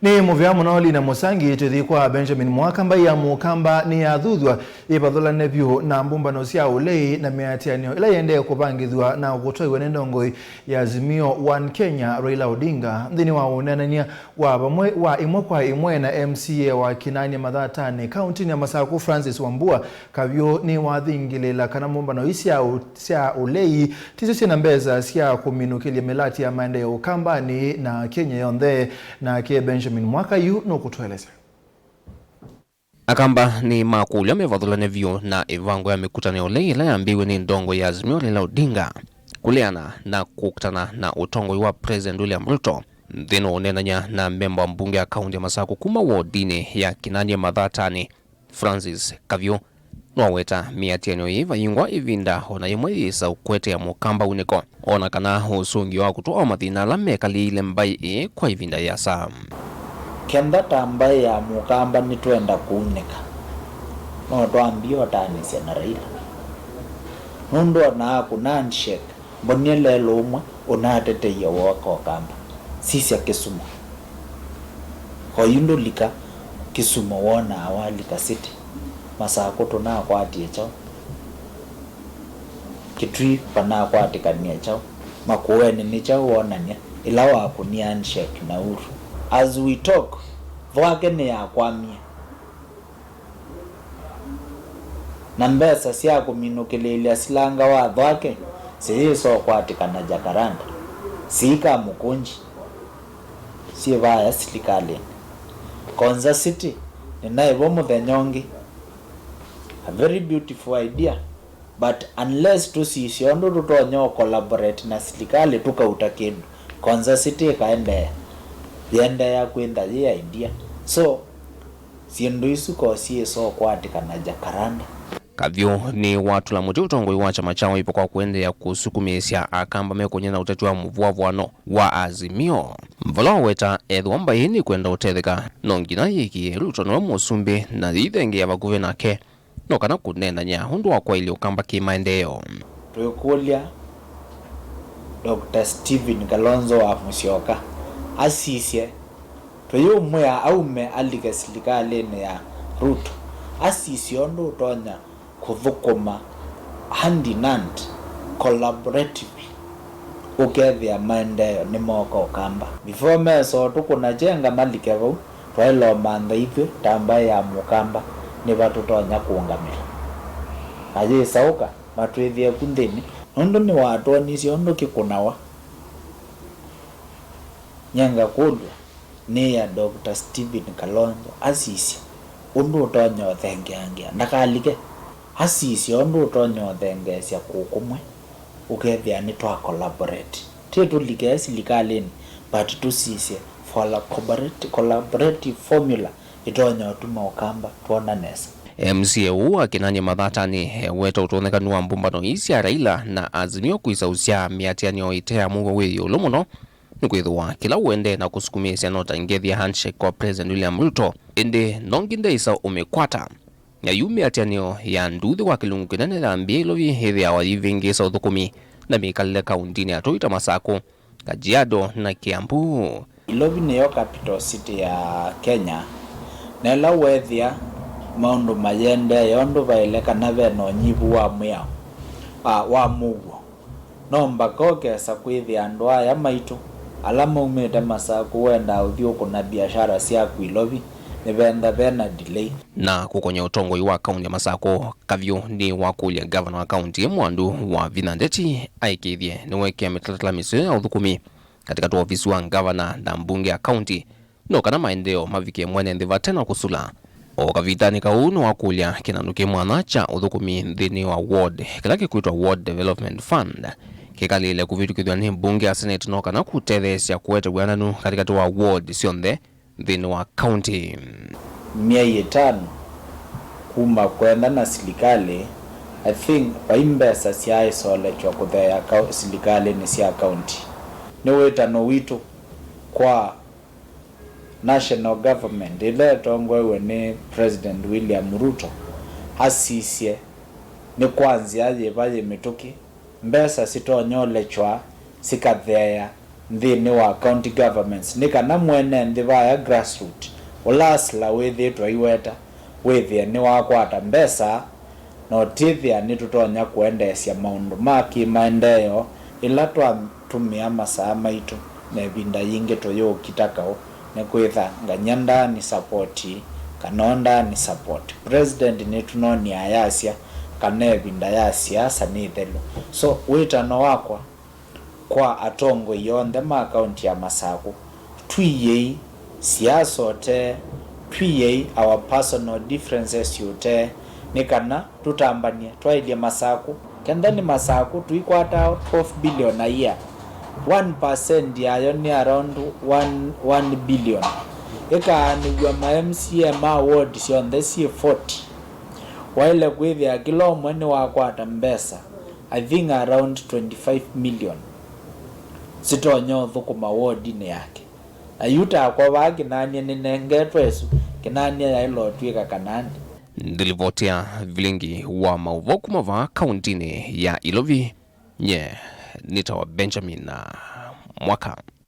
Ni muvya munoli na musangi tuthi kwa Benjamin Mwaka mbai ya Ukamba ni athuthya ipathula nebyu na mbumbano cia ulei na miatianio ila yende kupangithwa na gutwaiwe ni ndongoi ya Azimio Kenya Raila Odinga nthini wa unenania wa bamwe wa imwe kwa imwe na MCA wa Kinanie Mathatani kaundini ya Masaku Francis Wambua Kavyu ni wathingilila kana mbumbano cia ulei tizo cia mbeza cia kuminukilia melati ya maendeeo Ukamba ni na Kenya yonthe na ke Benjamin Mwaka yu no kutueleza. Akamba ni makulya mevathula nevyo na ivango ya mikutano ya ulei ila yambiwe ni ndongo ya Azimio Raila Odinga kuleana na kukutana na utongoi wa President William Ruto nthino unenanya na memba mbunge ya kaunti ya Masaku kuma wodini ya Kinanie Mathatani Francis Kavyu nwaweta miatianio iva yingwa ivinda ona yimwe isa ukwete ya Ukamba Wone ona kana usungi wa kutoa mathina la mekali ile mbai kwa ivinda ya saa kenda tambai ya Ukamba nitwenda kuunika no twambio tanisia na Raila nundo na kuna handshake mboniele lumwe unateteya wako Ukamba sisi ya Kisumu hoyundo lika Kisumu wona awali kasiti Masaku tuna kwati chao kitri pana kwati kania chao makuweni ni chao wonania ila wa kunia handshake na uru as we talk vwake ni ya kwamia na mbesa cia kuminukililia silanga wa vwake siiso kwati kana jakaranda sika mukunji si vaya silikalini Konza City ni naivo muthenyongi. A very beautiful idea, but unless tusisiondo tutonyo collaborate na silikali tukauta kindu Konza City kaende ya kwenda ye idea so siendo isu ko so kwatika na jakaranda. Kavyu ni watu la muti utongoi wa chama chao ipo kwa kuendea kusukumisia akamba mekonye na utatu wa mvuavwano wa Azimio mvola weta edhu mbai ni kwenda utetheka nongina yiki Ruto no musumbi na ithenge ya baguvena ke no kana kunenda nya hundu wa kwa ili Ukamba kimaendeeo. Kukulw'A Dr. Kalonzo Musyoka asisye tuyo mwea aume alikye silikalini ya Ruto asisye ondo utonya kuthukuma hand in hand collaboratively ukethia maendeeo ni moko Ukamba before meso tukuna jenga malikye vau twailo mantha ithwe tambai ya Ukamba ni batu tonya kuungamira aje sauka matwithie kunthini nondo ni watu anisio ndo kikunawa nyanga kulwa ni ya Dr. Kalonzo asisi undu utonya uthengeangia ndakalike asisi undu utonya uthengesia kumwe ukethia ni twa collaborate tetu like silikalini but tusisye for a collaborative formula itonya utuma Ukamba tuona Nesa. MCA wa Kinanie Mathatani weta utonekanu wa mbumbano isi ya Raila na Azimio kuisausia miatianio itea mugo wiyo lomuno nukwithwa kila uende na kusukumisia nota ngethia handshake kwa President William Ruto indi nonginde isa umekwata ya yume atianio ya nduthi wa kilungu kinene la mbielovi hithi ya walivingisa uthukumi na mikalile kaundini atoita Masaku, Kajiado na Kiambu. Ilovi niyo capital city ya Kenya nela wethia maundu mayende yondu vaileka na veno nyivu wa mwao wa mugo nomba kokesa kwithia andu aya maitu alama umete Masaku wenda uthiuku na biashara cia Ilovi ni venda vena delay na kukonya utongoi wa kaunti ya Masaku Kavyu ni wakulya governor wa kaunti mwandu wa Vinandeti aikithie ni weke mitatala misio ya uthukumi katika tu ofisi wa governor na mbunge ya kaunti no kana maendeeo mavike mwene ndhiva tena kusula o Kavindani kauno wakulya kinanuke mwana cha uthukumi nthini wa ward kila kikuitwa Ward Development Fund kikalile kuvitukithwa ni mbunge ya Senate no kana kutethesia kuwete bwananu katika tu wa ward sionthe nthini wa county miai 5 kuma kwenda na silikali I think paimbesa cia isole chwa kuthea silikali ni cia county ni wetano witu kwa national government ile tongwewe ni President William Ruto asisye ni kwanzia aje vaje mituki mbesa sitonyole chwa sikathea nthini wa county governments ni kana mwene nthi vaya grassroots ulasla withitwa iweta withia ni wakwata mbesa na utithia ni tutonya kuendesya maundu ma kimaendeeo ila twatumia masaa maitu na vinda yingi tuyukitakao ni kwitha nganyanda ni supporti kanonda ni support president ni tunoni ayasya kana vinda ya siasa ni thelu. So witano wakwa kwa atongo yonthe ma kaunti ya Masaku twiyei siasa ote twiyei our personal differences yote ni kana tutambanie twaidie Masaku kenda ni Masaku tuikwata 12 billion a year 1% yayo ni around 1 billion ikaanigwa ma MCA ma ward sionthe si 40 waile kwithia kila mwene wakwata mbesa I think around 25 million sitonyo thukuma ward-ini yake na yuta kwa ba Kinanie ni nengetwe esu Kinanie ya ilo twika kanani ndilivotia vilingi wa mauvoku mava kaundini ya Ilovi nye nitawa Benjamin Mwaka.